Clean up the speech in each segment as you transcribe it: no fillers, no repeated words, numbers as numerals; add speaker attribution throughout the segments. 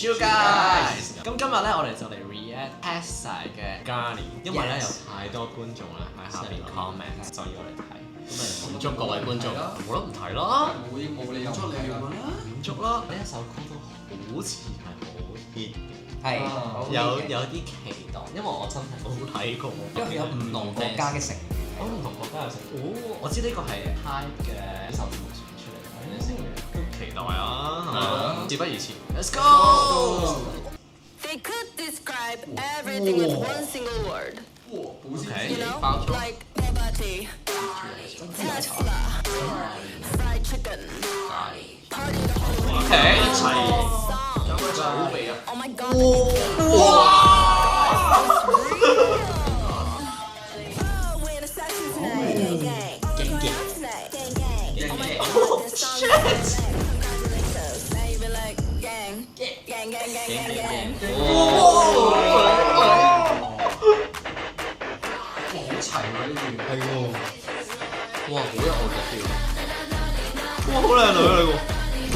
Speaker 1: you guys。咁今日咧，我哋就嚟 react Asa 嘅 Gani， 因為咧有太多觀眾啦喺下邊 comment， 就要我哋睇。咁咪滿足各位觀眾，冇得唔睇啦，
Speaker 2: 冇理由唔睇啦，
Speaker 1: 滿足啦！呢一首歌都好似係好 hit 嘅，
Speaker 3: 係
Speaker 1: 有啲期待，因為我真係冇睇過，
Speaker 3: 因為有唔同國家嘅成員，
Speaker 1: 唔同國家有成員。哦，我知呢個係 Hype 嘅呢首節目選出嚟嘅成員，都期待啊，係嘛？事不宜遲 ，Let's go！
Speaker 4: They could describe everything with one single word.
Speaker 2: 保鮮
Speaker 1: Okay.
Speaker 4: You know,
Speaker 2: 包裝
Speaker 4: like bubble Tesla, fried chicken, party the whole week.
Speaker 1: OK，一齊
Speaker 4: Song.
Speaker 2: 有冇口味啊？
Speaker 4: Oh my god. Oh, we're the session tonight. Gang, gang. Tonight. Gang, gang. Oh my god, this song is amazing. Congratulations. Now you be like, gang, gang, gang, gang, gang, gang.
Speaker 2: 好齊喎呢段，
Speaker 1: 係喎，
Speaker 2: 哇好有我嘅 feel，
Speaker 1: 哇好靚女啊你個，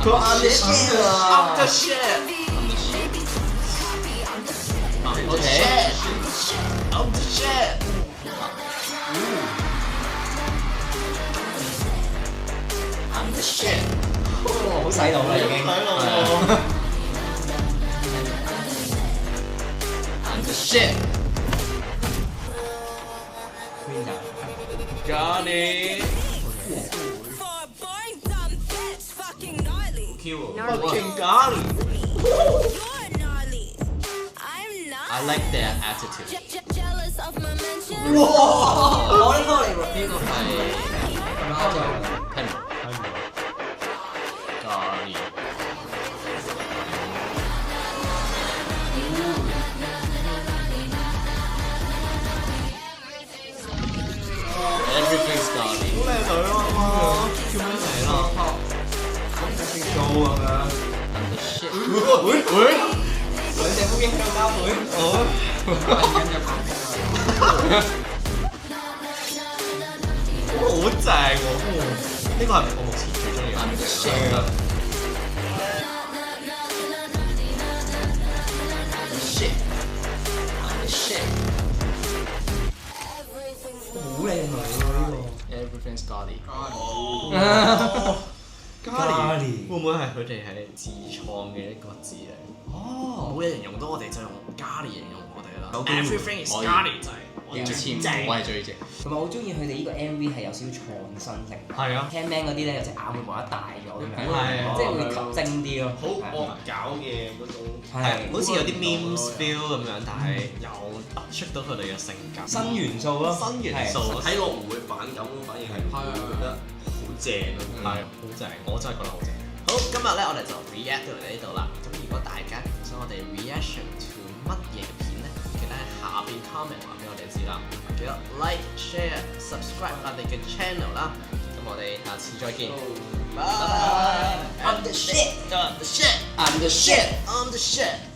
Speaker 1: 佢話 I'm the shit，I'm the shit，I'm the shit，I'm the shit。
Speaker 3: 好洗腦啦已經。
Speaker 1: I'm the shit。Gani。
Speaker 4: For a boring dumb bitch, fucking gnarly.
Speaker 1: Fucking Gani。
Speaker 4: You're gnarly. I'm not.
Speaker 1: I like their attitude。
Speaker 4: Jealous of my mention.
Speaker 3: 我呢個嚟喎，
Speaker 1: 呢個係聽唔到Gani。Everything's Gani。好靚女啊！叫咩名啊？高咁樣。I'm the shit。會
Speaker 3: 兩隻烏蠅向交配。
Speaker 1: 好正喎！呢個係我目前最中意嘅。I'm the shit。I'm the shit。
Speaker 3: 好靚女喎呢個。
Speaker 1: Everything's Gani。Gani 會唔會係佢哋係自創嘅一個字嚟？
Speaker 3: 哦，
Speaker 1: 冇嘢形容到我哋，就用Gani形容我哋啦。
Speaker 2: 有機會
Speaker 1: Everything is Gani 就係我
Speaker 2: 要簽，
Speaker 1: 正。
Speaker 2: 我係最正。
Speaker 3: 同埋我好中意佢哋呢個 MV 係有少少創新性。
Speaker 1: 係啊，
Speaker 3: 聽 man 嗰啲咧有隻眼會望得大咗咁樣，
Speaker 1: 係
Speaker 3: 即係會吸睛啲咯。
Speaker 2: 好惡搞嘅嗰種，
Speaker 1: 係好似有啲 memes feel 咁樣，但係又突出到佢哋嘅性格。
Speaker 3: 新元素咯，
Speaker 1: 新元素
Speaker 2: 睇落唔會反感，反而係覺得好正
Speaker 1: 係好正，我真係覺得好正。好，今日咧我哋就 react 到嚟呢度啦。咁如果大家想我哋 reaction to 乜嘢嘅片咧，記得喺下邊 comment 話俾我哋知啦。記得 like、share、subscribe 我哋嘅 channel 啦。咁我哋下次再見。拜拜。I'm the shit. I'm the shit. I'm the shit. I'm the shit.